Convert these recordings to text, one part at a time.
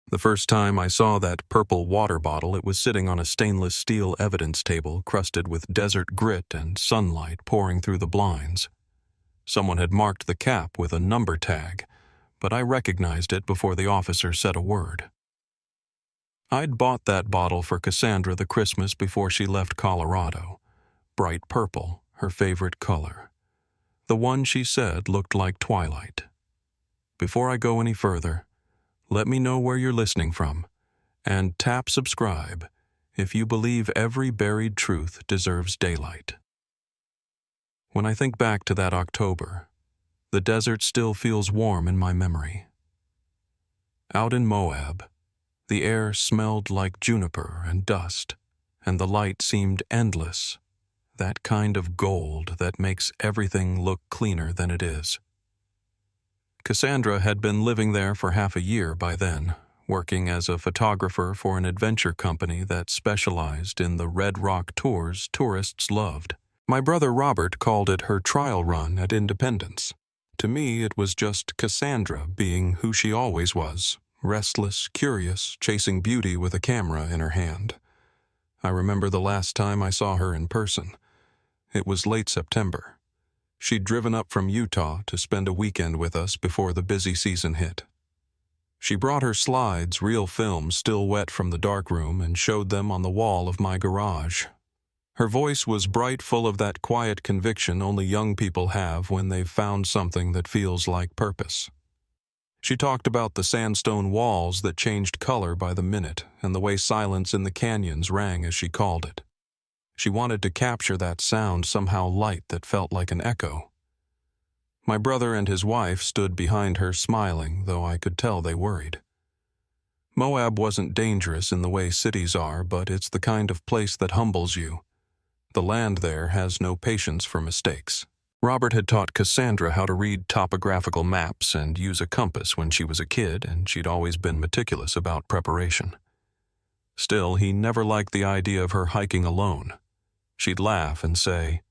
The first time I saw that purple water bottle, it was sitting on a stainless steel evidence table crusted with desert grit and sunlight pouring through the blinds. Someone had marked the cap with a number tag, but I recognized it before the officer said a word. I'd bought that bottle for Cassandra the Christmas before she left Colorado. Bright purple, her favorite color. The one she said looked like twilight. Before I go any further, let me know where you're listening from, and tap subscribe if you believe every buried truth deserves daylight. When I think back to that October, the desert still feels warm in my memory. Out in Moab, the air smelled like juniper and dust, and the light seemed endless, that kind of gold that makes everything look cleaner than it is. Cassandra had been living there for half a year by then, working as a photographer for an adventure company that specialized in the Red Rock tours tourists loved. My brother Robert called it her trial run at Independence. To me, it was just Cassandra being who she always was, restless, curious, chasing beauty with a camera in her hand. I remember the last time I saw her in person. It was late September. She'd driven up from Utah to spend a weekend with us before the busy season hit. She brought her slides, reel film still wet from the darkroom, and showed them on the wall of my garage. Her voice was bright, full of that quiet conviction only young people have when they've found something that feels like purpose. She talked about the sandstone walls that changed color by the minute and the way silence in the canyons rang as she called it. She wanted to capture that sound, somehow light that felt like an echo. My brother and his wife stood behind her smiling, though I could tell they worried. Moab wasn't dangerous in the way cities are, but it's the kind of place that humbles you. The land there has no patience for mistakes. Robert had taught Cassandra how to read topographical maps and use a compass when she was a kid, and she'd always been meticulous about preparation. Still, he never liked the idea of her hiking alone. She'd laugh and say,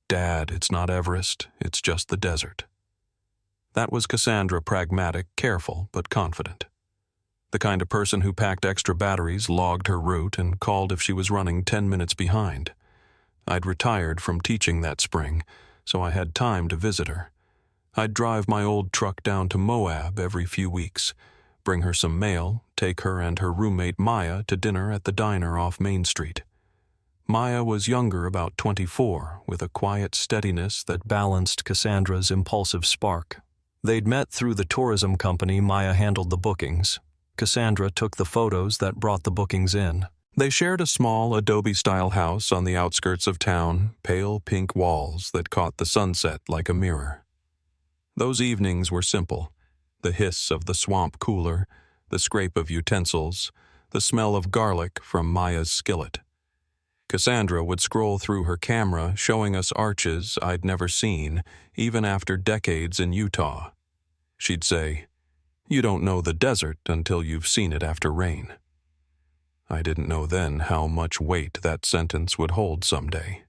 "Dad, it's not Everest, it's just the desert." That was Cassandra, pragmatic, careful, but confident. The kind of person who packed extra batteries, logged her route, and called if she was running 10 minutes behind. I'd retired from teaching that spring, so I had time to visit her. I'd drive my old truck down to Moab every few weeks, bring her some mail, take her and her roommate Maya to dinner at the diner off Main Street. Maya was younger, about 24, with a quiet steadiness that balanced Cassandra's impulsive spark. They'd met through the tourism company. Maya handled the bookings. Cassandra took the photos that brought the bookings in. They shared a small adobe-style house on the outskirts of town, pale pink walls that caught the sunset like a mirror. Those evenings were simple. The hiss of the swamp cooler, the scrape of utensils, the smell of garlic from Maya's skillet. Cassandra would scroll through her camera, showing us arches I'd never seen, even after decades in Utah. She'd say, "You don't know the desert until you've seen it after rain." I didn't know then how much weight that sentence would hold someday.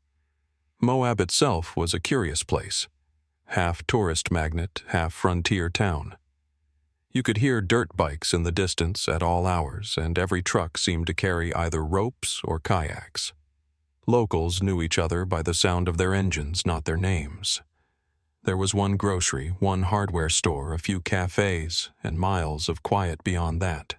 Moab itself was a curious place. Half tourist magnet, half frontier town. You could hear dirt bikes in the distance at all hours, and every truck seemed to carry either ropes or kayaks. Locals knew each other by the sound of their engines, not their names. There was one grocery, one hardware store, a few cafes, and miles of quiet beyond that.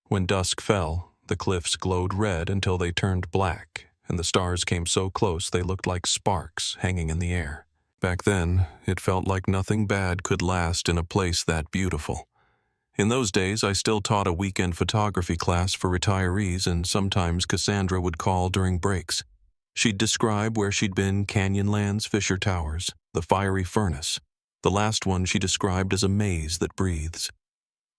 When dusk fell, the cliffs glowed red until they turned black, and the stars came so close they looked like sparks hanging in the air. Back then, it felt like nothing bad could last in a place that beautiful. In those days, I still taught a weekend photography class for retirees, and sometimes Cassandra would call during breaks. She'd describe where she'd been: Canyonlands, Fisher Towers, the fiery furnace. The last one she described as a maze that breathes.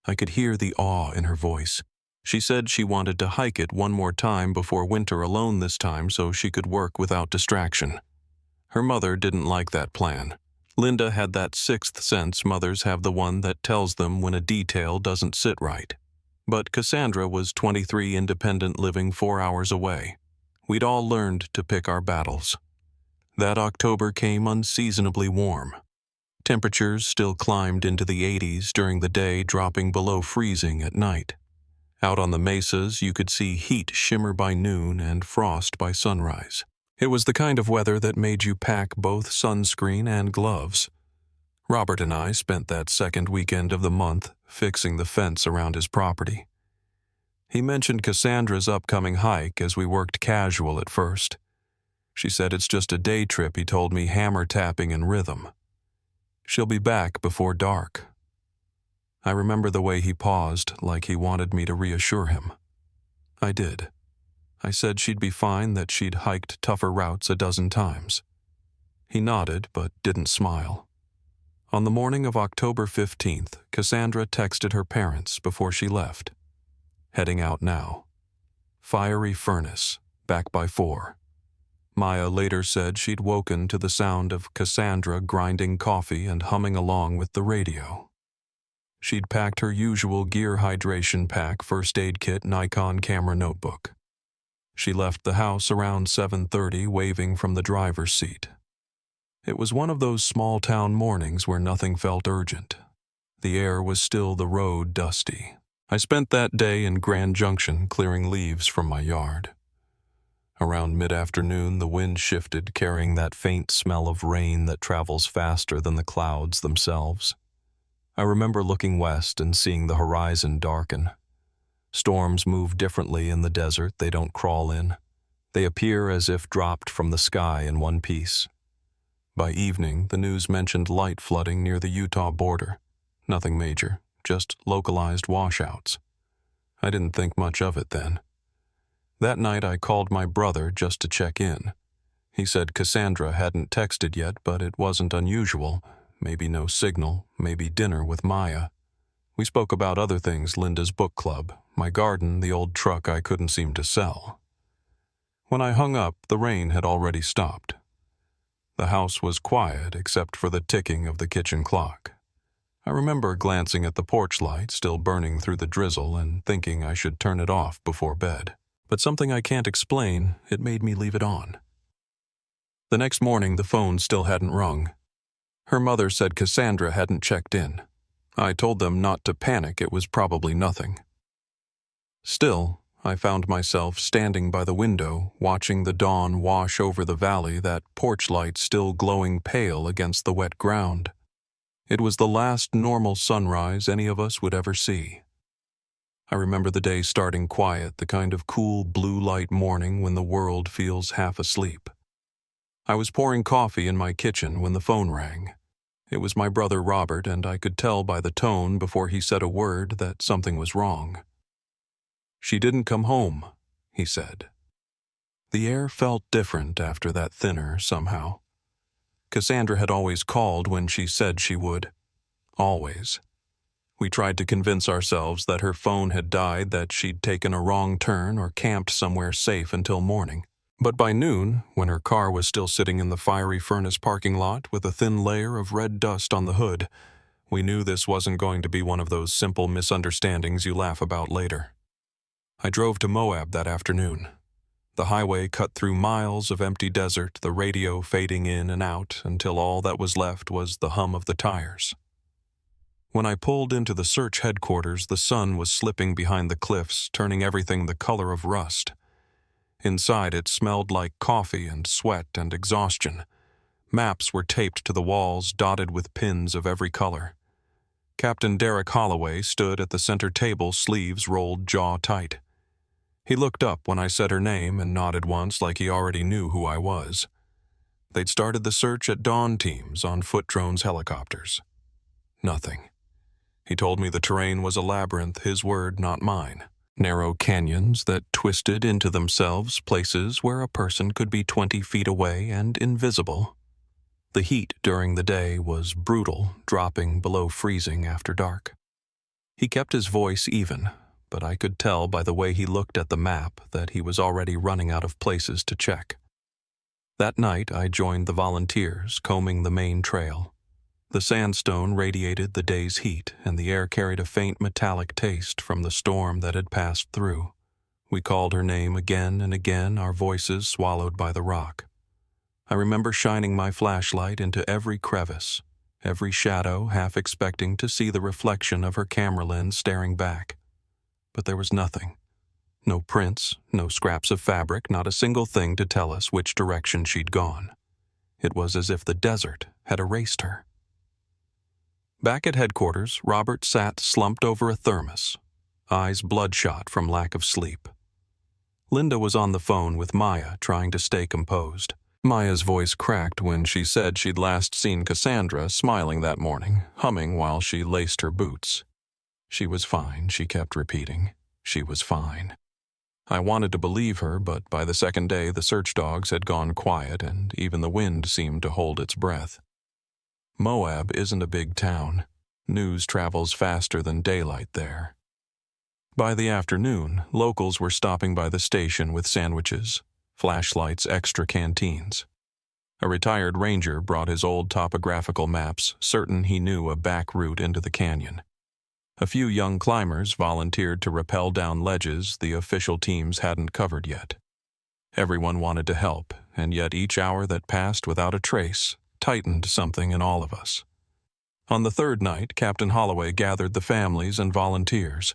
I could hear the awe in her voice. She said she wanted to hike it one more time before winter, alone this time, so she could work without distraction. Her mother didn't like that plan. Linda had that sixth sense mothers have, the one that tells them when a detail doesn't sit right. But Cassandra was 23, independent, living 4 hours away. We'd all learned to pick our battles. That October came unseasonably warm. Temperatures still climbed into the 80s during the day, dropping below freezing at night. Out on the mesas, you could see heat shimmer by noon and frost by sunrise. It was the kind of weather that made you pack both sunscreen and gloves. Robert and I spent that second weekend of the month fixing the fence around his property. He mentioned Cassandra's upcoming hike as we worked casual at first. She said it's just a day trip, he told me, hammer tapping in rhythm. She'll be back before dark. I remember the way he paused, like he wanted me to reassure him. I did. I said she'd be fine, that she'd hiked tougher routes a dozen times. He nodded, but didn't smile. On the morning of October 15th, Cassandra texted her parents before she left. Heading out now. Fiery furnace, back by 4. Maya later said she'd woken to the sound of Cassandra grinding coffee and humming along with the radio. She'd packed her usual gear hydration pack, first aid kit, Nikon camera notebook. She left the house around 7:30, waving from the driver's seat. It was one of those small-town mornings where nothing felt urgent. The air was still the road dusty. I spent that day in Grand Junction clearing leaves from my yard. Around mid-afternoon, the wind shifted, carrying that faint smell of rain that travels faster than the clouds themselves. I remember looking west and seeing the horizon darken. Storms move differently in the desert. They don't crawl in. They appear as if dropped from the sky in one piece. By evening, the news mentioned light flooding near the Utah border. Nothing major, just localized washouts. I didn't think much of it then. That night I called my brother just to check in. He said Cassandra hadn't texted yet, but it wasn't unusual. Maybe no signal, maybe dinner with Maya. We spoke about other things, Linda's book club, my garden, the old truck I couldn't seem to sell. When I hung up, the rain had already stopped. The house was quiet except for the ticking of the kitchen clock. I remember glancing at the porch light still burning through the drizzle and thinking I should turn it off before bed. But something I can't explain, it made me leave it on. The next morning, the phone still hadn't rung. Her mother said Cassandra hadn't checked in. I told them not to panic, it was probably nothing. Still, I found myself standing by the window, watching the dawn wash over the valley, that porch light still glowing pale against the wet ground. It was the last normal sunrise any of us would ever see. I remember the day starting quiet, the kind of cool blue light morning when the world feels half asleep. I was pouring coffee in my kitchen when the phone rang. It was my brother Robert, and I could tell by the tone before he said a word that something was wrong. "She didn't come home," he said. The air felt different after that, thinner somehow. Cassandra had always called when she said she would. Always. We tried to convince ourselves that her phone had died, that she'd taken a wrong turn or camped somewhere safe until morning. But by noon, when her car was still sitting in the fiery furnace parking lot with a thin layer of red dust on the hood, we knew this wasn't going to be one of those simple misunderstandings you laugh about later. I drove to Moab that afternoon. The highway cut through miles of empty desert, the radio fading in and out until all that was left was the hum of the tires. When I pulled into the search headquarters, the sun was slipping behind the cliffs, turning everything the color of rust. Inside, it smelled like coffee and sweat and exhaustion. Maps were taped to the walls, dotted with pins of every color. Captain Derek Holloway stood at the center table, sleeves rolled jaw tight. He looked up when I said her name and nodded once like he already knew who I was. They'd started the search at dawn teams on foot drones helicopters. Nothing. He told me the terrain was a labyrinth, his word, not mine. Narrow canyons that twisted into themselves, places where a person could be 20 feet away and invisible. The heat during the day was brutal, dropping below freezing after dark. He kept his voice even, but I could tell by the way he looked at the map that he was already running out of places to check. That night I joined the volunteers, combing the main trail. The sandstone radiated the day's heat, and the air carried a faint metallic taste from the storm that had passed through. We called her name again and again, our voices swallowed by the rock. I remember shining my flashlight into every crevice, every shadow, half expecting to see the reflection of her camera lens staring back. but there was nothing. No prints, no scraps of fabric, not a single thing to tell us which direction she'd gone. It was as if the desert had erased her. Back at headquarters, Robert sat slumped over a thermos, eyes bloodshot from lack of sleep. Linda was on the phone with Maya, trying to stay composed. Maya's voice cracked when she said she'd last seen Cassandra smiling that morning, humming while she laced her boots. She was fine, she kept repeating. She was fine. I wanted to believe her, but by the second day the search dogs had gone quiet and even the wind seemed to hold its breath. Moab isn't a big town. News travels faster than daylight there. By the afternoon, locals were stopping by the station with sandwiches, flashlights, extra canteens. A retired ranger brought his old topographical maps, certain he knew a back route into the canyon. A few young climbers volunteered to rappel down ledges the official teams hadn't covered yet. Everyone wanted to help, and yet each hour that passed without a trace tightened something in all of us. On the third night, Captain Holloway gathered the families and volunteers.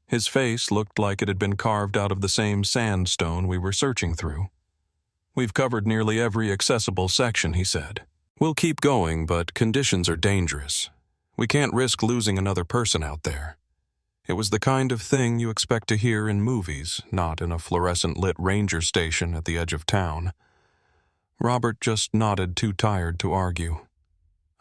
His face looked like it had been carved out of the same sandstone we were searching through. "We've covered nearly every accessible section," he said. "We'll keep going, but conditions are dangerous. We can't risk losing another person out there." It was the kind of thing you expect to hear in movies, not in a fluorescent-lit ranger station at the edge of town. Robert just nodded, too tired to argue.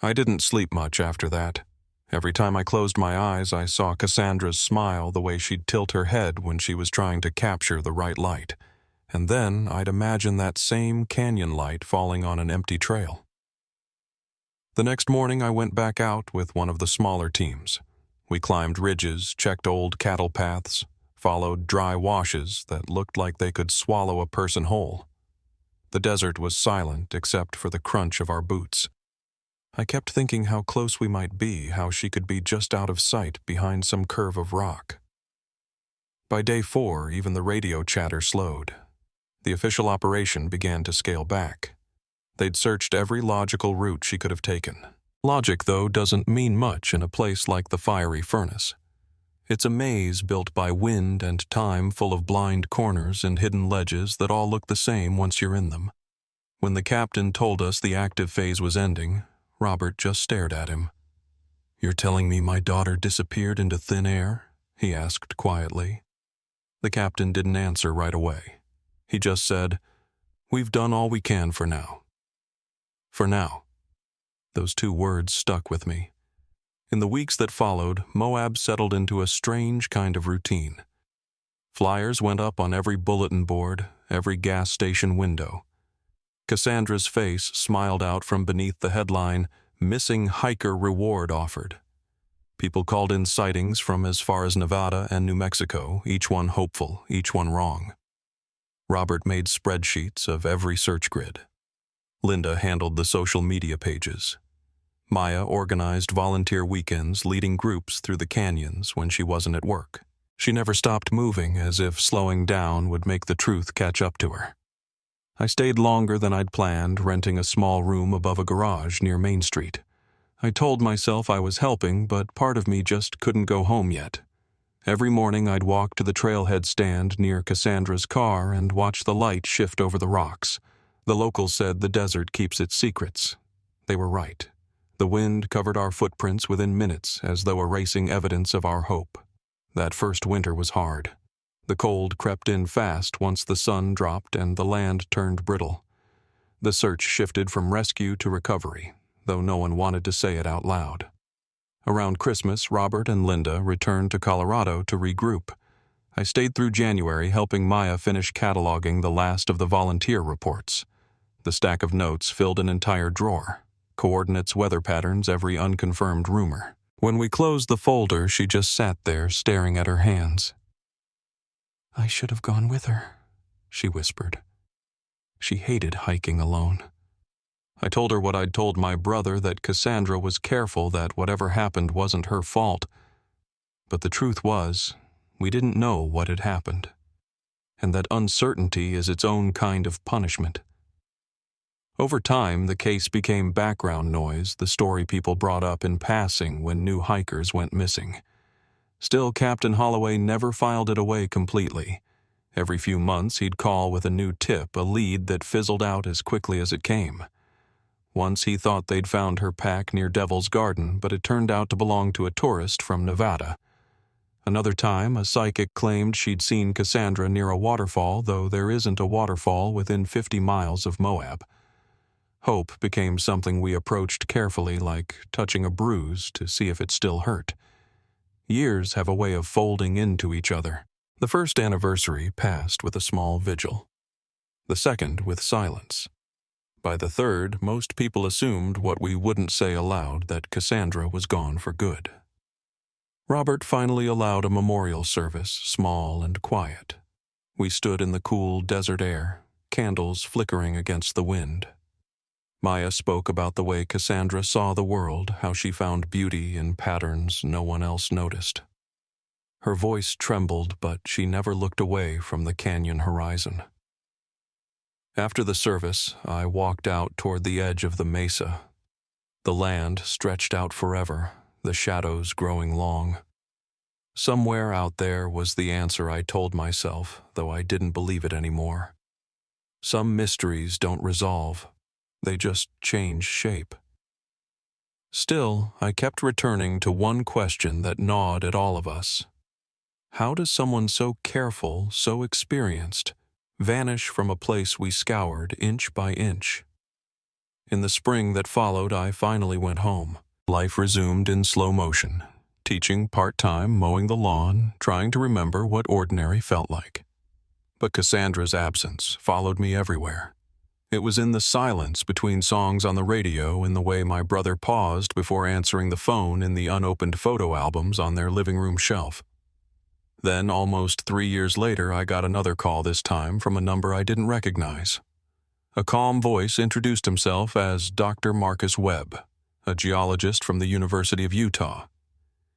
I didn't sleep much after that. Every time I closed my eyes, I saw Cassandra's smile the way she'd tilt her head when she was trying to capture the right light. And then I'd imagine that same canyon light falling on an empty trail. The next morning, I went back out with one of the smaller teams. We climbed ridges, checked old cattle paths, followed dry washes that looked like they could swallow a person whole. The desert was silent except for the crunch of our boots. I kept thinking how close we might be, how she could be just out of sight behind some curve of rock. By day 4, even the radio chatter slowed. The official operation began to scale back. They'd searched every logical route she could have taken. Logic, though, doesn't mean much in a place like the fiery furnace. It's a maze built by wind and time, full of blind corners and hidden ledges that all look the same once you're in them. When the captain told us the active phase was ending, Robert just stared at him. "You're telling me my daughter disappeared into thin air?" he asked quietly. The captain didn't answer right away. He just said, "We've done all we can for now." For now. Those 2 words stuck with me. In the weeks that followed, Moab settled into a strange kind of routine. Flyers went up on every bulletin board, every gas station window. Cassandra's face smiled out from beneath the headline, "Missing Hiker Reward Offered." People called in sightings from as far as Nevada and New Mexico, each one hopeful, each one wrong. Robert made spreadsheets of every search grid. Linda handled the social media pages. Maya organized volunteer weekends, leading groups through the canyons when she wasn't at work. She never stopped moving, as if slowing down would make the truth catch up to her. I stayed longer than I'd planned, renting a small room above a garage near Main Street. I told myself I was helping, but part of me just couldn't go home yet. Every morning I'd walk to the trailhead stand near Cassandra's car and watch the light shift over the rocks. The locals said the desert keeps its secrets. They were right. The wind covered our footprints within minutes, as though erasing evidence of our hope. That first winter was hard. The cold crept in fast once the sun dropped and the land turned brittle. The search shifted from rescue to recovery, though no one wanted to say it out loud. Around Christmas, Robert and Linda returned to Colorado to regroup. I stayed through January, helping Maya finish cataloging the last of the volunteer reports. The stack of notes filled an entire drawer. Coordinates, weather patterns, every unconfirmed rumor. When we closed the folder, she just sat there, staring at her hands. "I should have gone with her," she whispered. She hated hiking alone. I told her what I'd told my brother, that Cassandra was careful, that whatever happened wasn't her fault. But the truth was, we didn't know what had happened, and that uncertainty is its own kind of punishment. Over time, the case became background noise, the story people brought up in passing when new hikers went missing. Still, Captain Holloway never filed it away completely. Every few months he'd call with a new tip, a lead that fizzled out as quickly as it came. Once he thought they'd found her pack near Devil's Garden, but it turned out to belong to a tourist from Nevada. Another time, a psychic claimed she'd seen Cassandra near a waterfall, though there isn't a waterfall within 50 miles of Moab. Hope became something we approached carefully, like touching a bruise to see if it still hurt. Years have a way of folding into each other. The first anniversary passed with a small vigil. The second with silence. By the third, most people assumed what we wouldn't say aloud, that Cassandra was gone for good. Robert finally allowed a memorial service, small and quiet. We stood in the cool desert air, candles flickering against the wind. Maya spoke about the way Cassandra saw the world, how she found beauty in patterns no one else noticed. Her voice trembled, but she never looked away from the canyon horizon. After the service, I walked out toward the edge of the mesa. The land stretched out forever, the shadows growing long. Somewhere out there was the answer I told myself, though I didn't believe it anymore. Some mysteries don't resolve. They just change shape. Still, I kept returning to one question that gnawed at all of us. How does someone so careful, so experienced, vanish from a place we scoured inch by inch? In the spring that followed, I finally went home. Life resumed in slow motion, teaching part-time, mowing the lawn, trying to remember what ordinary felt like. But Cassandra's absence followed me everywhere. It was in the silence between songs on the radio, in the way my brother paused before answering the phone, in the unopened photo albums on their living room shelf. Then, almost 3 years later, I got another call, this time from a number I didn't recognize. A calm voice introduced himself as Dr. Marcus Webb, a geologist from the University of Utah.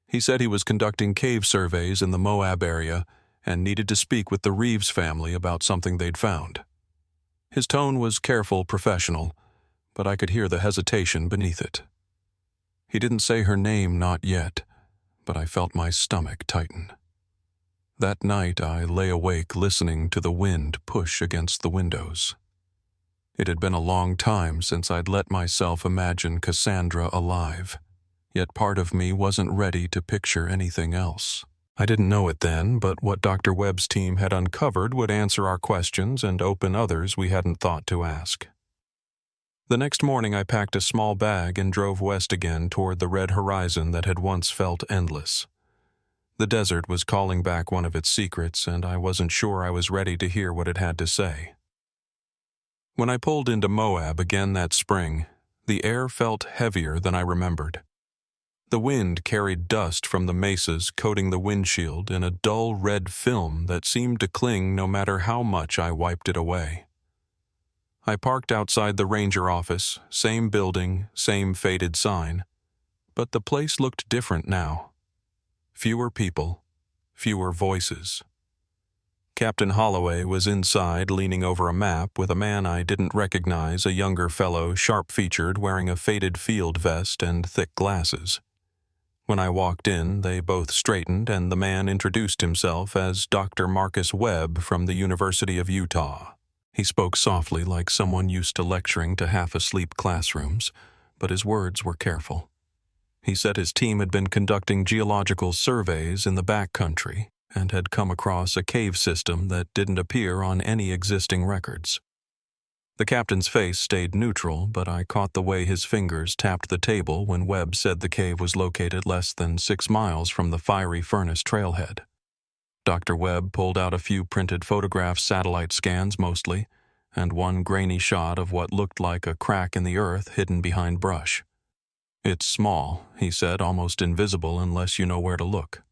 He said he was conducting cave surveys in the Moab area and needed to speak with the Reeves family about something they'd found. His tone was careful, professional, but I could hear the hesitation beneath it. He didn't say her name, not yet, but I felt my stomach tighten. That night I lay awake listening to the wind push against the windows. It had been a long time since I'd let myself imagine Cassandra alive, yet part of me wasn't ready to picture anything else. I didn't know it then, but what Dr. Webb's team had uncovered would answer our questions and open others we hadn't thought to ask. The next morning I packed a small bag and drove west again toward the red horizon that had once felt endless. The desert was calling back one of its secrets, and I wasn't sure I was ready to hear what it had to say. When I pulled into Moab again that spring, the air felt heavier than I remembered. The wind carried dust from the mesas, coating the windshield in a dull red film that seemed to cling no matter how much I wiped it away. I parked outside the ranger office, same building, same faded sign, but the place looked different now. Fewer people, fewer voices. Captain Holloway was inside, leaning over a map with a man I didn't recognize, a younger fellow, sharp-featured, wearing a faded field vest and thick glasses. When I walked in, they both straightened, and the man introduced himself as Dr. Marcus Webb from the University of Utah. He spoke softly, like someone used to lecturing to half-asleep classrooms, but his words were careful. He said his team had been conducting geological surveys in the backcountry and had come across a cave system that didn't appear on any existing records. The captain's face stayed neutral, but I caught the way his fingers tapped the table when Webb said the cave was located less than 6 miles from the fiery furnace trailhead. Dr. Webb pulled out a few printed photographs, satellite scans mostly, and one grainy shot of what looked like a crack in the earth hidden behind brush. "It's small," he said, "almost invisible unless you know where to look."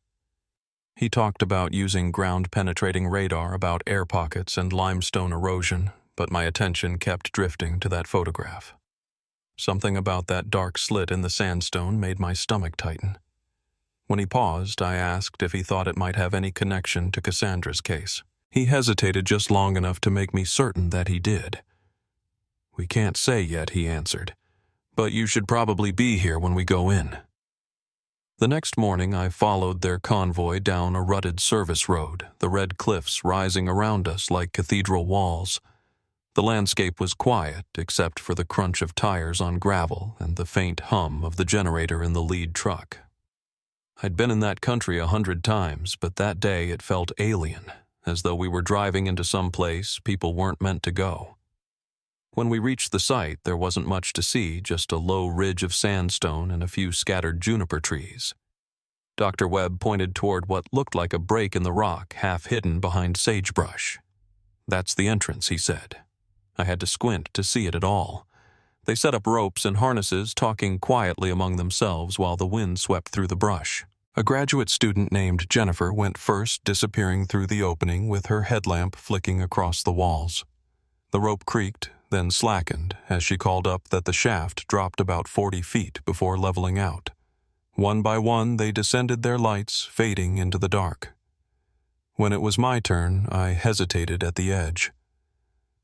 He talked about using ground-penetrating radar, about air pockets and limestone erosion, but my attention kept drifting to that photograph. Something about that dark slit in the sandstone made my stomach tighten. When he paused, I asked if he thought it might have any connection to Cassandra's case. He hesitated just long enough to make me certain that he did. "We can't say yet," he answered, "but you should probably be here when we go in." The next morning I followed their convoy down a rutted service road, the red cliffs rising around us like cathedral walls. The landscape was quiet except for the crunch of tires on gravel and the faint hum of the generator in the lead truck. I'd been in that country 100 times, but that day it felt alien, as though we were driving into some place people weren't meant to go. When we reached the site, there wasn't much to see, just a low ridge of sandstone and a few scattered juniper trees. Dr. Webb pointed toward what looked like a break in the rock, half hidden behind sagebrush. "That's the entrance," he said. I had to squint to see it at all. They set up ropes and harnesses, talking quietly among themselves while the wind swept through the brush. A graduate student named Jennifer went first, disappearing through the opening with her headlamp flicking across the walls. The rope creaked, then slackened as she called up that the shaft dropped about 40 feet before leveling out. One by one, they descended their lights, fading into the dark. When it was my turn, I hesitated at the edge.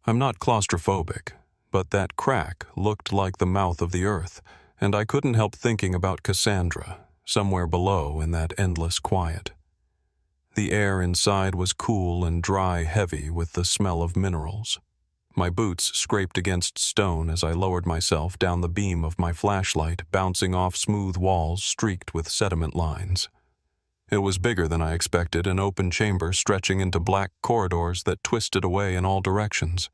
I'm not claustrophobic, but that crack looked like the mouth of the earth, and I couldn't help thinking about Cassandra, somewhere below in that endless quiet. The air inside was cool and dry, heavy with the smell of minerals. My boots scraped against stone as I lowered myself down the beam of my flashlight, bouncing off smooth walls streaked with sediment lines. It was bigger than I expected, an open chamber stretching into black corridors that twisted away in all directions.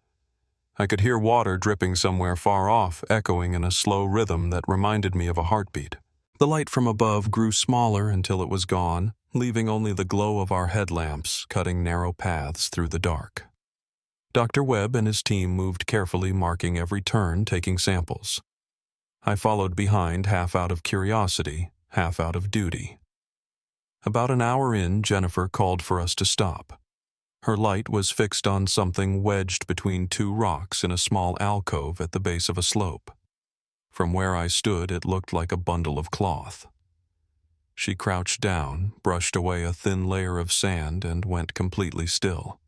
I could hear water dripping somewhere far off, echoing in a slow rhythm that reminded me of a heartbeat. The light from above grew smaller until it was gone, leaving only the glow of our headlamps cutting narrow paths through the dark. Dr. Webb and his team moved carefully, marking every turn, taking samples. I followed behind, half out of curiosity, half out of duty. About an hour in, Jennifer called for us to stop. Her light was fixed on something wedged between two rocks in a small alcove at the base of a slope. From where I stood, it looked like a bundle of cloth. She crouched down, brushed away a thin layer of sand, and went completely still.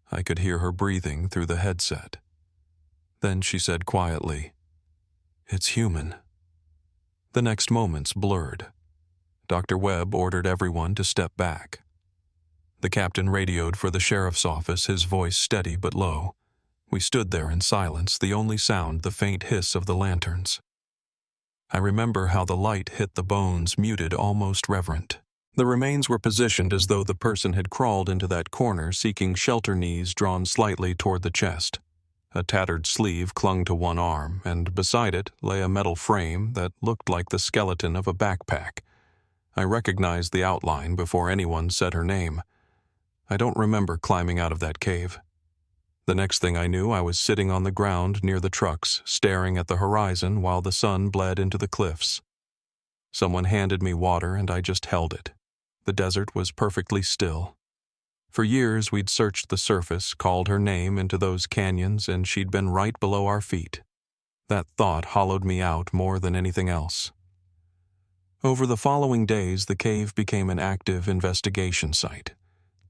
I could hear her breathing through the headset. Then she said quietly, "It's human." The next moments blurred. Dr. Webb ordered everyone to step back. The captain radioed for the sheriff's office, his voice steady but low. We stood there in silence, the only sound the faint hiss of the lanterns. I remember how the light hit the bones, muted, almost reverent. The remains were positioned as though the person had crawled into that corner, seeking shelter, knees drawn slightly toward the chest. A tattered sleeve clung to one arm, and beside it lay a metal frame that looked like the skeleton of a backpack. I recognized the outline before anyone said her name. I don't remember climbing out of that cave. The next thing I knew, I was sitting on the ground near the trucks, staring at the horizon while the sun bled into the cliffs. Someone handed me water, and I just held it. The desert was perfectly still. For years we'd searched the surface, called her name into those canyons, and she'd been right below our feet. That thought hollowed me out more than anything else. Over the following days, the cave became an active investigation site.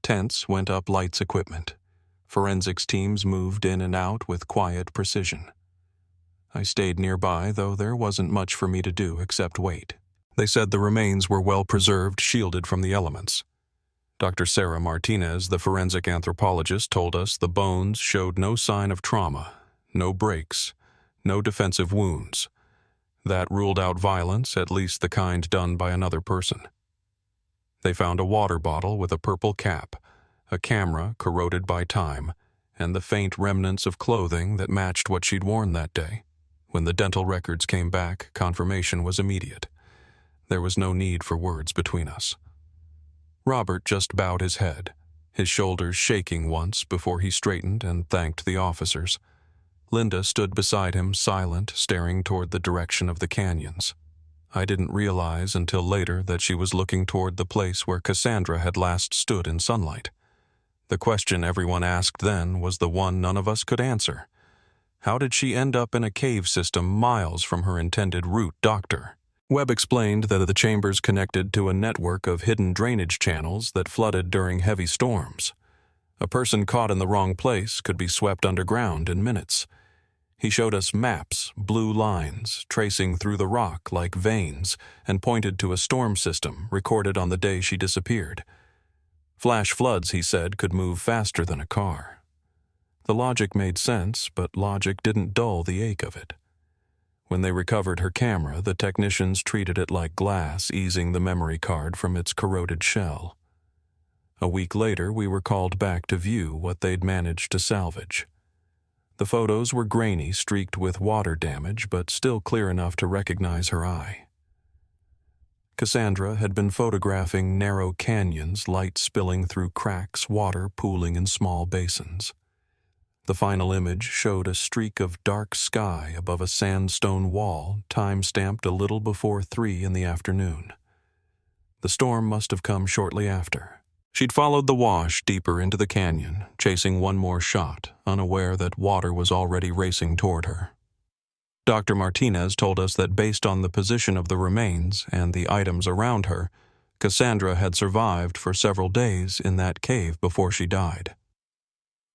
Tents went up lights equipment. Forensics teams moved in and out with quiet precision. I stayed nearby, though there wasn't much for me to do except wait. They said the remains were well preserved, shielded from the elements. Dr. Sarah Martinez, the forensic anthropologist, told us the bones showed no sign of trauma, no breaks, no defensive wounds. That ruled out violence, at least the kind done by another person. They found a water bottle with a purple cap, a camera corroded by time, and the faint remnants of clothing that matched what she'd worn that day. When the dental records came back, confirmation was immediate. There was no need for words between us. Robert just bowed his head, his shoulders shaking once before he straightened and thanked the officers. Linda stood beside him, silent, staring toward the direction of the canyons. I didn't realize until later that she was looking toward the place where Cassandra had last stood in sunlight. The question everyone asked then was the one none of us could answer. How did she end up in a cave system miles from her intended route, doctor? Webb explained that the chambers connected to a network of hidden drainage channels that flooded during heavy storms. A person caught in the wrong place could be swept underground in minutes. He showed us maps, blue lines, tracing through the rock like veins, and pointed to a storm system recorded on the day she disappeared. Flash floods, he said, could move faster than a car. The logic made sense, but logic didn't dull the ache of it. When they recovered her camera, the technicians treated it like glass, easing the memory card from its corroded shell. A week later, we were called back to view what they'd managed to salvage. The photos were grainy, streaked with water damage, but still clear enough to recognize her eye. Cassandra had been photographing narrow canyons, light spilling through cracks, water pooling in small basins. The final image showed a streak of dark sky above a sandstone wall, time-stamped a little before 3 in the afternoon. The storm must have come shortly after. She'd followed the wash deeper into the canyon, chasing one more shot, unaware that water was already racing toward her. Dr. Martinez told us that based on the position of the remains and the items around her, Cassandra had survived for several days in that cave before she died.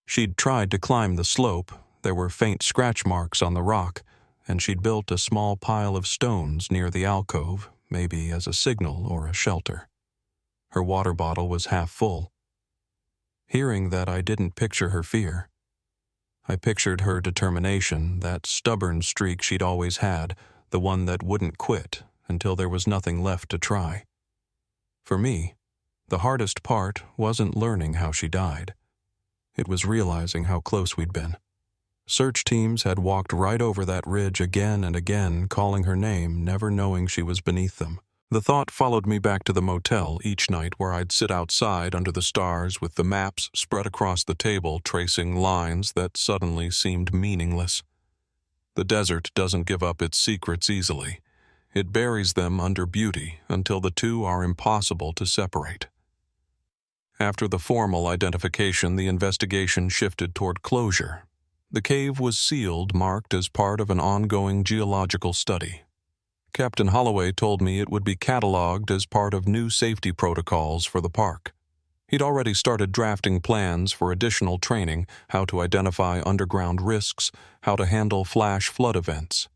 She'd tried to climb the slope, there were faint scratch marks on the rock, and she'd built a small pile of stones near the alcove, maybe as a signal or a shelter. Her water bottle was half full. Hearing that, I didn't picture her fear. I pictured her determination, that stubborn streak she'd always had, the one that wouldn't quit until there was nothing left to try. For me, the hardest part wasn't learning how she died. It was realizing how close we'd been. Search teams had walked right over that ridge again and again, calling her name, never knowing she was beneath them. The thought followed me back to the motel each night, where I'd sit outside under the stars with the maps spread across the table, tracing lines that suddenly seemed meaningless. The desert doesn't give up its secrets easily. It buries them under beauty until the two are impossible to separate. After the formal identification, the investigation shifted toward closure. The cave was sealed, marked as part of an ongoing geological study. Captain Holloway told me it would be cataloged as part of new safety protocols for the park. He'd already started drafting plans for additional training, how to identify underground risks, how to handle flash flood events.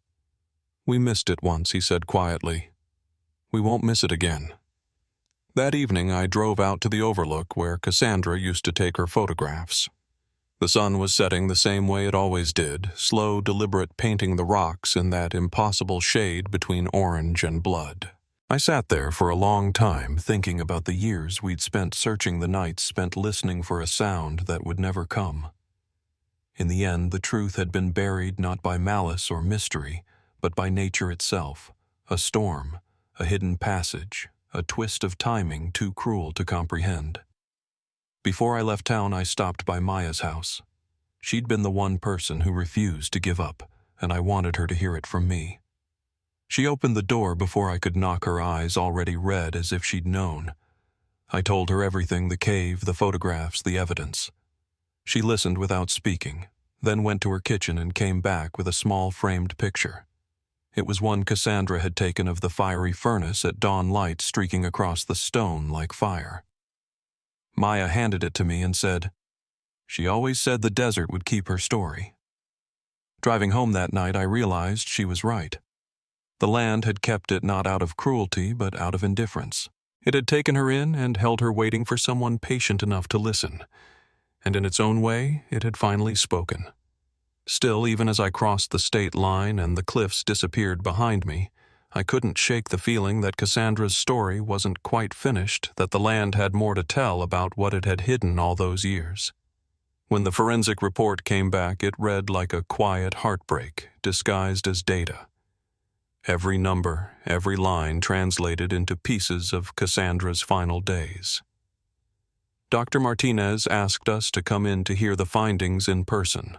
"We missed it once," he said quietly. "We won't miss it again." That evening, I drove out to the overlook where Cassandra used to take her photographs. The sun was setting the same way it always did, slow, deliberate painting the rocks in that impossible shade between orange and blood. I sat there for a long time, thinking about the years we'd spent searching, the nights spent listening for a sound that would never come. In the end, the truth had been buried not by malice or mystery, but by nature itself, a storm, a hidden passage, a twist of timing too cruel to comprehend. Before I left town, I stopped by Maya's house. She'd been the one person who refused to give up, and I wanted her to hear it from me. She opened the door before I could knock, her eyes already red as if she'd known. I told her everything, the cave, the photographs, the evidence. She listened without speaking, then went to her kitchen and came back with a small framed picture. It was one Cassandra had taken of the fiery furnace at dawn light streaking across the stone like fire. Maya handed it to me and said, "She always said the desert would keep her story." Driving home that night, I realized she was right. The land had kept it not out of cruelty, but out of indifference. It had taken her in and held her waiting for someone patient enough to listen. And in its own way, it had finally spoken. Still, even as I crossed the state line and the cliffs disappeared behind me, I couldn't shake the feeling that Cassandra's story wasn't quite finished, that the land had more to tell about what it had hidden all those years. When the forensic report came back, it read like a quiet heartbreak, disguised as data. Every number, every line translated into pieces of Cassandra's final days. Dr. Martinez asked us to come in to hear the findings in person.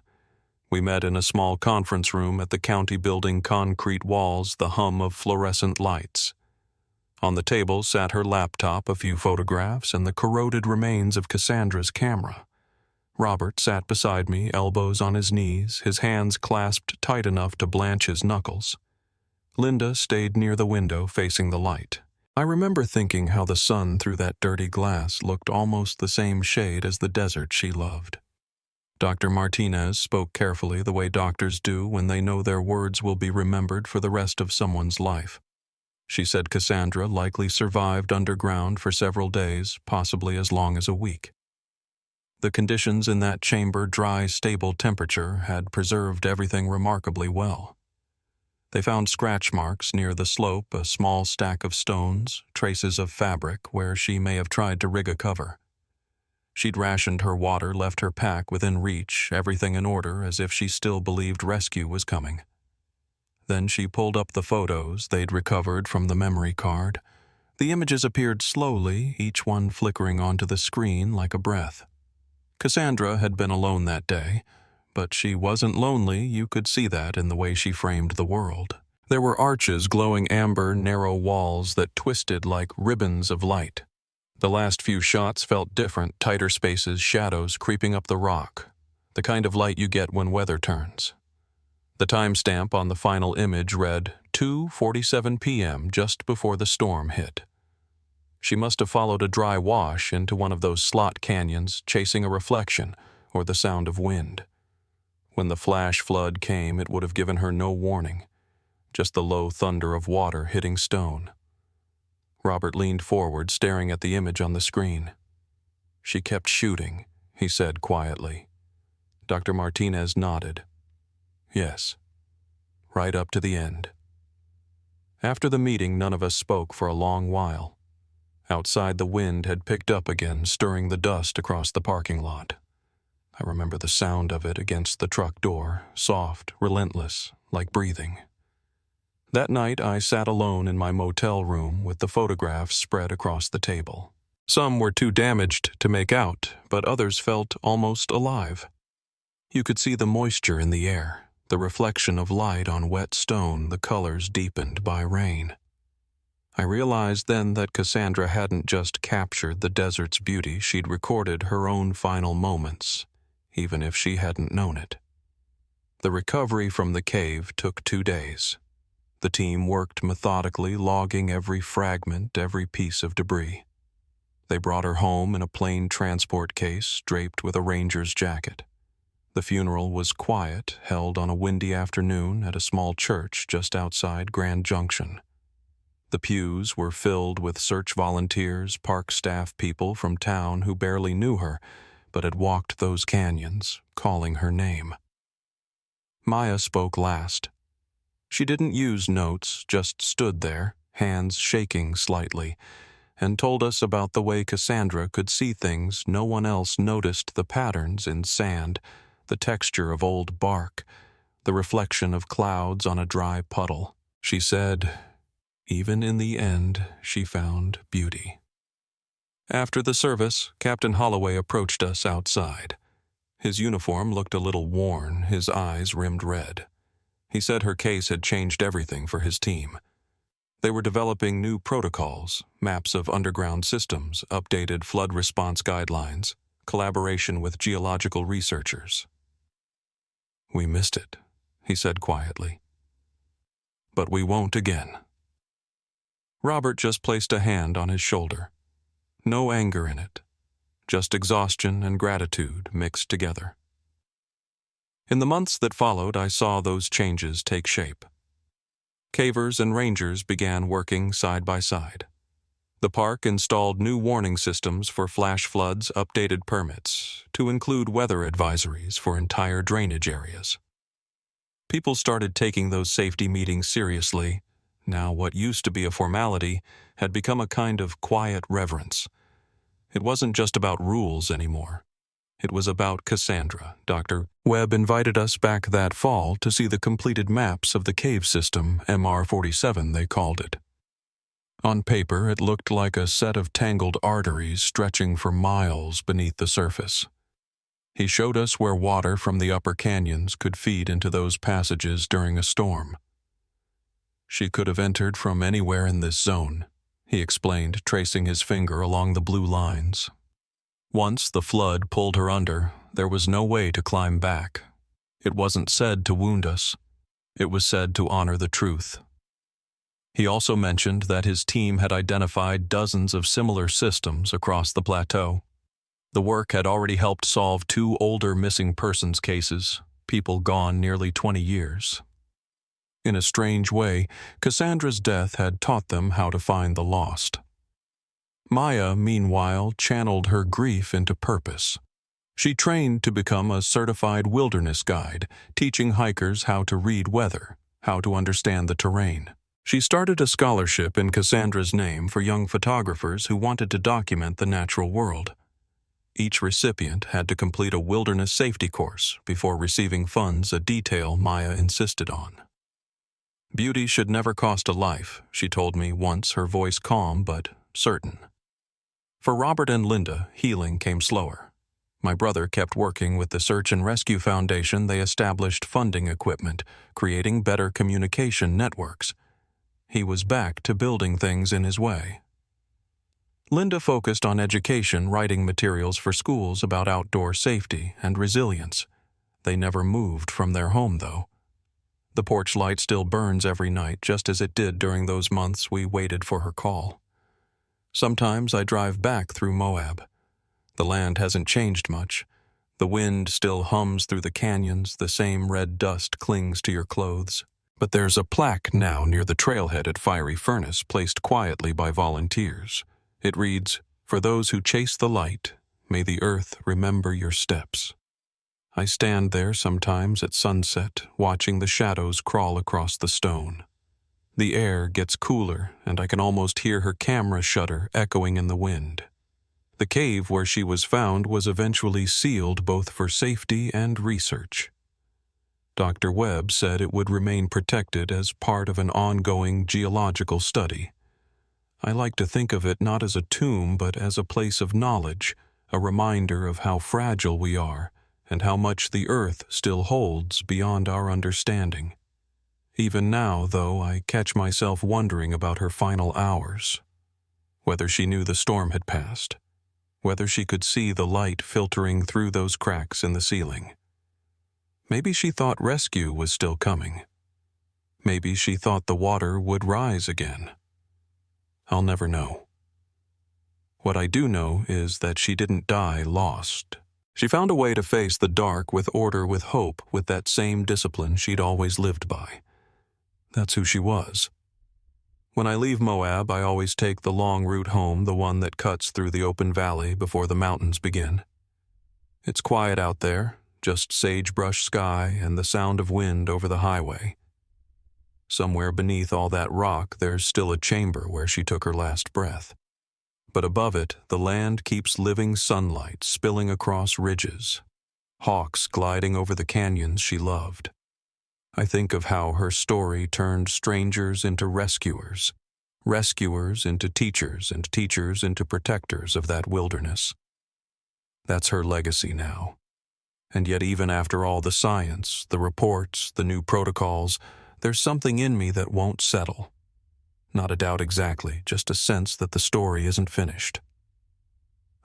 We met in a small conference room at the county building, concrete walls, the hum of fluorescent lights. On the table sat her laptop, a few photographs, and the corroded remains of Cassandra's camera. Robert sat beside me, elbows on his knees, his hands clasped tight enough to blanch his knuckles. Linda stayed near the window facing the light. I remember thinking how the sun through that dirty glass looked almost the same shade as the desert she loved. Dr. Martinez spoke carefully, the way doctors do when they know their words will be remembered for the rest of someone's life. She said Cassandra likely survived underground for several days, possibly as long as a week. The conditions in that chamber, dry, stable temperature, had preserved everything remarkably well. They found scratch marks near the slope, a small stack of stones, traces of fabric where she may have tried to rig a cover. She'd rationed her water, left her pack within reach, everything in order, as if she still believed rescue was coming. Then she pulled up the photos they'd recovered from the memory card. The images appeared slowly, each one flickering onto the screen like a breath. Cassandra had been alone that day, but she wasn't lonely. You could see that in the way she framed the world. There were arches, glowing amber, narrow walls that twisted like ribbons of light. The last few shots felt different, tighter spaces, shadows creeping up the rock, the kind of light you get when weather turns. The timestamp on the final image read 2:47 p.m., just before the storm hit. She must have followed a dry wash into one of those slot canyons, chasing a reflection or the sound of wind. When the flash flood came, it would have given her no warning, just the low thunder of water hitting stone. Robert leaned forward, staring at the image on the screen. "She kept shooting," he said quietly. Dr. Martinez nodded. "Yes, right up to the end." After the meeting, none of us spoke for a long while. Outside, the wind had picked up again, stirring the dust across the parking lot. I remember the sound of it against the truck door, soft, relentless, like breathing. That night, I sat alone in my motel room with the photographs spread across the table. Some were too damaged to make out, but others felt almost alive. You could see the moisture in the air, the reflection of light on wet stone, the colors deepened by rain. I realized then that Cassandra hadn't just captured the desert's beauty, she'd recorded her own final moments, even if she hadn't known it. The recovery from the cave took 2 days. The team worked methodically, logging every fragment, every piece of debris. They brought her home in a plain transport case, draped with a ranger's jacket. The funeral was quiet, held on a windy afternoon at a small church just outside Grand Junction. The pews were filled with search volunteers, park staff, people from town who barely knew her, but had walked those canyons, calling her name. Maya spoke last. She didn't use notes, just stood there, hands shaking slightly, and told us about the way Cassandra could see things no one else noticed, the patterns in sand, the texture of old bark, the reflection of clouds on a dry puddle. She said, even in the end, she found beauty. After the service, Captain Holloway approached us outside. His uniform looked a little worn, his eyes rimmed red. He said her case had changed everything for his team. They were developing new protocols, maps of underground systems, updated flood response guidelines, collaboration with geological researchers. "We missed it," he said quietly. "But we won't again." Robert just placed a hand on his shoulder. No anger in it, just exhaustion and gratitude mixed together. In the months that followed, I saw those changes take shape. Cavers and rangers began working side by side. The park installed new warning systems for flash floods, updated permits, to include weather advisories for entire drainage areas. People started taking those safety meetings seriously. Now what used to be a formality had become a kind of quiet reverence. It wasn't just about rules anymore. It was about Cassandra. Dr. Webb invited us back that fall to see the completed maps of the cave system, MR47 they called it. On paper, it looked like a set of tangled arteries stretching for miles beneath the surface. He showed us where water from the upper canyons could feed into those passages during a storm. She could have entered from anywhere in this zone, he explained, tracing his finger along the blue lines. Once the flood pulled her under, there was no way to climb back. It wasn't said to wound us. It was said to honor the truth. He also mentioned that his team had identified dozens of similar systems across the plateau. The work had already helped solve 2 older missing persons cases, people gone nearly 20 years. In a strange way, Cassandra's death had taught them how to find the lost. Maya, meanwhile, channeled her grief into purpose. She trained to become a certified wilderness guide, teaching hikers how to read weather, how to understand the terrain. She started a scholarship in Cassandra's name for young photographers who wanted to document the natural world. Each recipient had to complete a wilderness safety course before receiving funds, a detail Maya insisted on. Beauty should never cost a life, she told me once, her voice calm but certain. For Robert and Linda, healing came slower. My brother kept working with the Search and Rescue Foundation. They established funding equipment, creating better communication networks. He was back to building things in his way. Linda focused on education, writing materials for schools about outdoor safety and resilience. They never moved from their home, though. The porch light still burns every night, just as it did during those months we waited for her call. Sometimes I drive back through Moab. The land hasn't changed much. The wind still hums through the canyons, the same red dust clings to your clothes. But there's a plaque now near the trailhead at Fiery Furnace, placed quietly by volunteers. It reads, "For those who chase the light, may the earth remember your steps." I stand there sometimes at sunset, watching the shadows crawl across the stone. The air gets cooler, and I can almost hear her camera shutter echoing in the wind. The cave where she was found was eventually sealed both for safety and research. Dr. Webb said it would remain protected as part of an ongoing geological study. I like to think of it not as a tomb but as a place of knowledge, a reminder of how fragile we are and how much the earth still holds beyond our understanding. Even now, though, I catch myself wondering about her final hours. Whether she knew the storm had passed. Whether she could see the light filtering through those cracks in the ceiling. Maybe she thought rescue was still coming. Maybe she thought the water would rise again. I'll never know. What I do know is that she didn't die lost. She found a way to face the dark with order, with hope, with that same discipline she'd always lived by. That's who she was. When I leave Moab, I always take the long route home, the one that cuts through the open valley before the mountains begin. It's quiet out there, just sagebrush sky and the sound of wind over the highway. Somewhere beneath all that rock, there's still a chamber where she took her last breath. But above it, the land keeps living sunlight spilling across ridges, hawks gliding over the canyons she loved. I think of how her story turned strangers into rescuers, rescuers into teachers, and teachers into protectors of that wilderness. That's her legacy now. And yet even after all the science, the reports, the new protocols, there's something in me that won't settle. Not a doubt exactly, just a sense that the story isn't finished.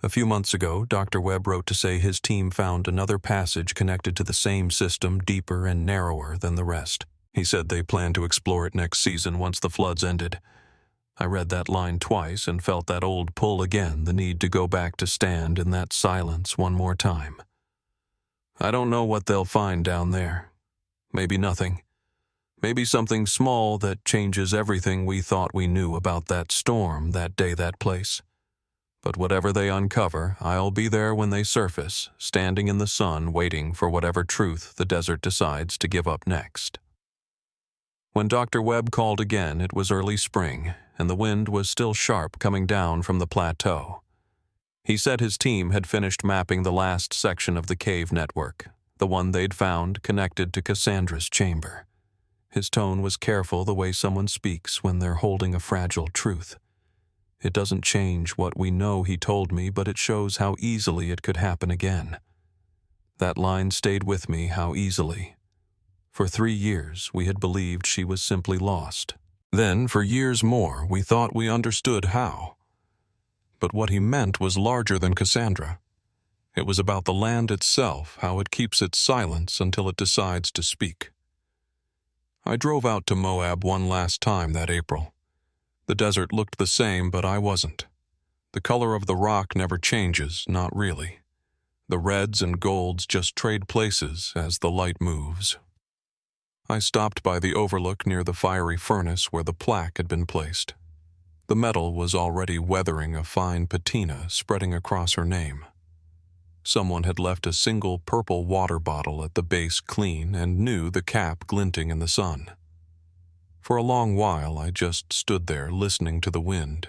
A few months ago, Dr. Webb wrote to say his team found another passage connected to the same system, deeper and narrower than the rest. He said they plan to explore it next season once the floods ended. I read that line twice and felt that old pull again, the need to go back to stand in that silence one more time. I don't know what they'll find down there. Maybe nothing. Maybe something small that changes everything we thought we knew about that storm, that day, that place. But whatever they uncover, I'll be there when they surface, standing in the sun waiting for whatever truth the desert decides to give up next. When Dr. Webb called again, it was early spring, and the wind was still sharp coming down from the plateau. He said his team had finished mapping the last section of the cave network, the one they'd found connected to Cassandra's chamber. His tone was careful, the way someone speaks when they're holding a fragile truth. It doesn't change what we know, he told me, but it shows how easily it could happen again. That line stayed with me, how easily. For 3 years, we had believed she was simply lost. Then, for years more, we thought we understood how. But what he meant was larger than Cassandra. It was about the land itself, how it keeps its silence until it decides to speak. I drove out to Moab one last time that April. The desert looked the same, but I wasn't. The color of the rock never changes, not really. The reds and golds just trade places as the light moves. I stopped by the overlook near the fiery furnace where the plaque had been placed. The metal was already weathering a fine patina spreading across her name. Someone had left a single purple water bottle at the base clean and knew the cap glinting in the sun. For a long while I just stood there listening to the wind.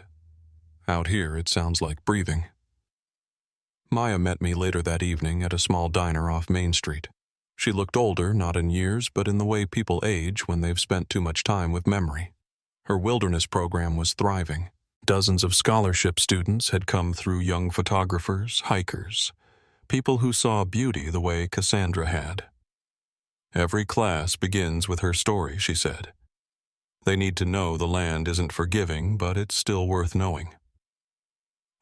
Out here it sounds like breathing. Maya met me later that evening at a small diner off Main Street. She looked older, not in years, but in the way people age when they've spent too much time with memory. Her wilderness program was thriving. Dozens of scholarship students had come through, young photographers, hikers, people who saw beauty the way Cassandra had. Every class begins with her story, she said. They need to know the land isn't forgiving, but it's still worth knowing.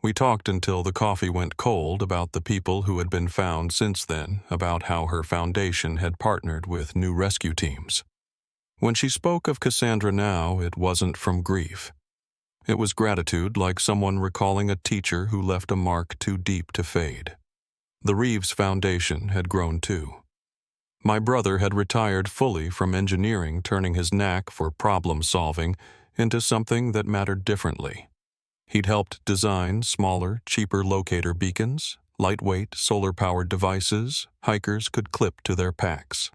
We talked until the coffee went cold about the people who had been found since then, about how her foundation had partnered with new rescue teams. When she spoke of Cassandra now, it wasn't from grief. It was gratitude, like someone recalling a teacher who left a mark too deep to fade. The Reeves Foundation had grown too. My brother had retired fully from engineering, turning his knack for problem-solving into something that mattered differently. He'd helped design smaller, cheaper locator beacons, lightweight, solar-powered devices hikers could clip to their packs.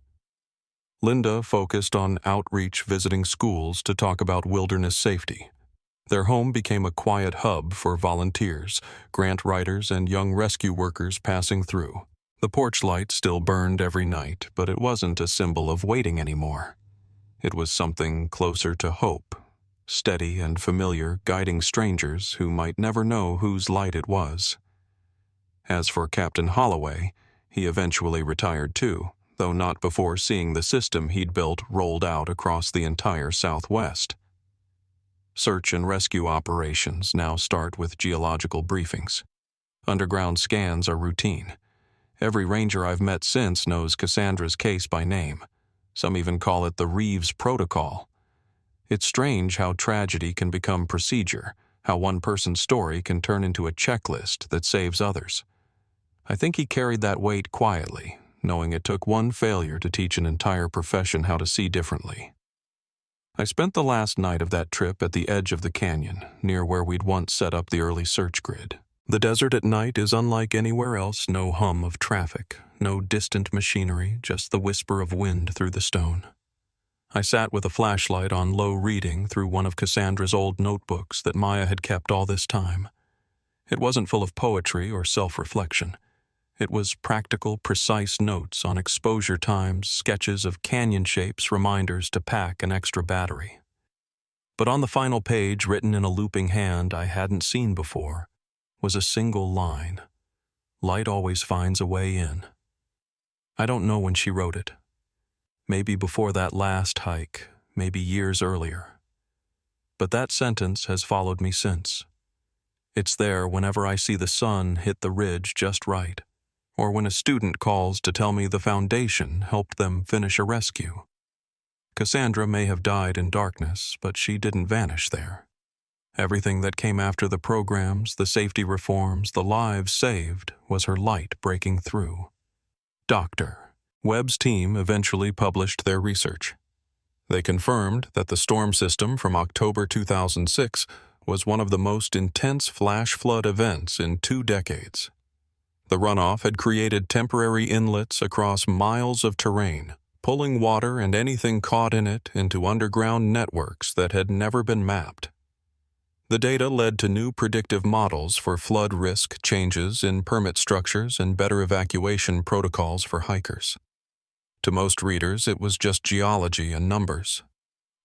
Linda focused on outreach, visiting schools to talk about wilderness safety. Their home became a quiet hub for volunteers, grant writers, and young rescue workers passing through. The porch light still burned every night, but it wasn't a symbol of waiting anymore. It was something closer to hope, steady and familiar, guiding strangers who might never know whose light it was. As for Captain Holloway, he eventually retired too, though not before seeing the system he'd built rolled out across the entire Southwest. Search and rescue operations now start with geological briefings. Underground scans are routine. Every ranger I've met since knows Cassandra's case by name. Some even call it the Reeves Protocol. It's strange how tragedy can become procedure, how one person's story can turn into a checklist that saves others. I think he carried that weight quietly, knowing it took one failure to teach an entire profession how to see differently. I spent the last night of that trip at the edge of the canyon, near where we'd once set up the early search grid. The desert at night is unlike anywhere else, no hum of traffic, no distant machinery, just the whisper of wind through the stone. I sat with a flashlight on low reading through one of Cassandra's old notebooks that Maya had kept all this time. It wasn't full of poetry or self-reflection. It was practical, precise notes on exposure times, sketches of canyon shapes, reminders to pack an extra battery. But on the final page, written in a looping hand I hadn't seen before, was a single line. Light always finds a way in. I don't know when she wrote it. Maybe before that last hike, maybe years earlier. But that sentence has followed me since. It's there whenever I see the sun hit the ridge just right, or when a student calls to tell me the foundation helped them finish a rescue. Cassandra may have died in darkness, but she didn't vanish there. Everything that came after the programs, the safety reforms, the lives saved, was her light breaking through. Doctor. Webb's team eventually published their research. They confirmed that the storm system from October 2006 was one of the most intense flash flood events in 2 decades. The runoff had created temporary inlets across miles of terrain, pulling water and anything caught in it into underground networks that had never been mapped. The data led to new predictive models for flood risk, changes in permit structures, and better evacuation protocols for hikers. To most readers, it was just geology and numbers.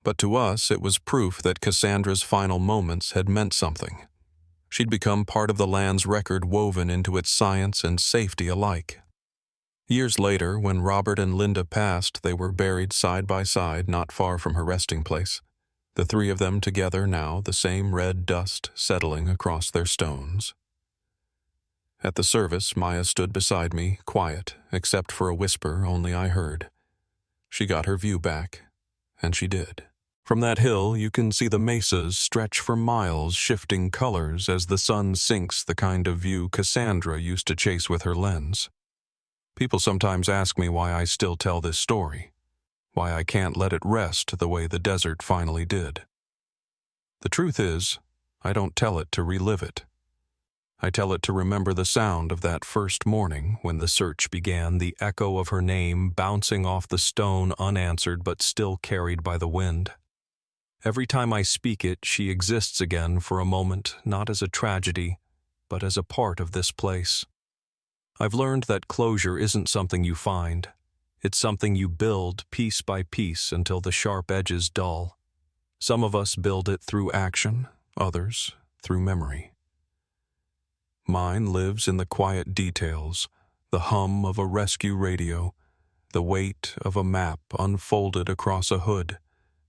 But to us, it was proof that Cassandra's final moments had meant something. She'd become part of the land's record woven into its science and safety alike. Years later, when Robert and Linda passed, they were buried side by side not far from her resting place. The 3 of them together now, the same red dust settling across their stones. At the service, Maya stood beside me, quiet, except for a whisper only I heard. She got her view back, and she did. From that hill, you can see the mesas stretch for miles, shifting colors as the sun sinks, the kind of view Cassandra used to chase with her lens. People sometimes ask me why I still tell this story, why I can't let it rest the way the desert finally did. The truth is, I don't tell it to relive it. I tell it to remember the sound of that first morning when the search began, the echo of her name bouncing off the stone unanswered but still carried by the wind. Every time I speak it, she exists again for a moment, not as a tragedy, but as a part of this place. I've learned that closure isn't something you find. It's something you build piece by piece until the sharp edges dull. Some of us build it through action, others through memory. Mine lives in the quiet details, the hum of a rescue radio, the weight of a map unfolded across a hood,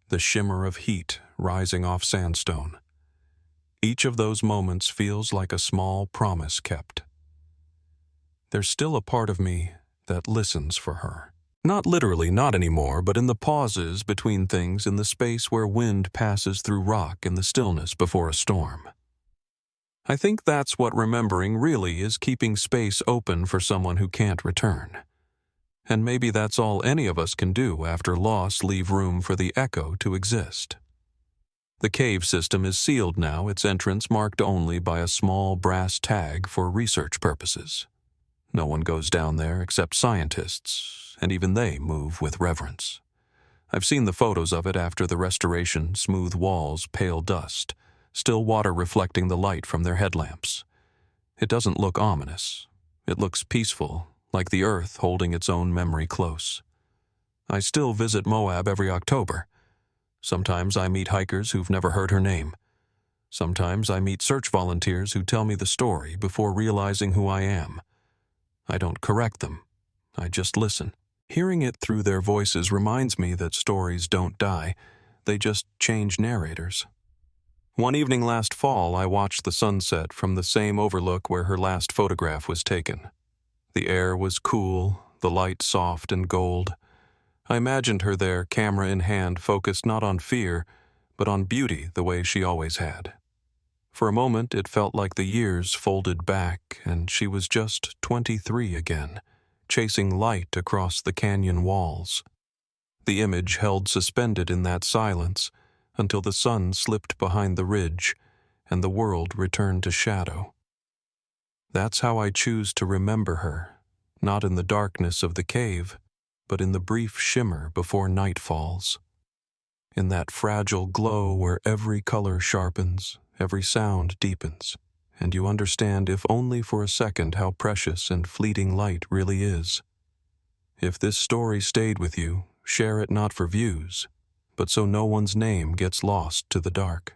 the shimmer of heat rising off sandstone. Each of those moments feels like a small promise kept. There's still a part of me that listens for her. Not literally, not anymore, but in the pauses between things, in the space where wind passes through rock, in the stillness before a storm. I think that's what remembering really is, keeping space open for someone who can't return. And maybe that's all any of us can do after loss, leave room for the echo to exist. The cave system is sealed now, its entrance marked only by a small brass tag for research purposes. No one goes down there except scientists, and even they move with reverence. I've seen the photos of it after the restoration, smooth walls, pale dust, still water reflecting the light from their headlamps. It doesn't look ominous. It looks peaceful, like the earth holding its own memory close. I still visit Moab every October. Sometimes I meet hikers who've never heard her name. Sometimes I meet search volunteers who tell me the story before realizing who I am. I don't correct them. I just listen. Hearing it through their voices reminds me that stories don't die. They just change narrators. One evening last fall, I watched the sunset from the same overlook where her last photograph was taken. The air was cool, the light soft and gold. I imagined her there, camera in hand, focused not on fear, but on beauty the way she always had. For a moment, it felt like the years folded back, and she was just 23 again, chasing light across the canyon walls. The image held suspended in that silence until the sun slipped behind the ridge and the world returned to shadow. That's how I choose to remember her, not in the darkness of the cave, but in the brief shimmer before night falls. In that fragile glow where every color sharpens, every sound deepens, and you understand, if only for a second, how precious and fleeting light really is. If this story stayed with you, share it not for views, but so no one's name gets lost to the dark.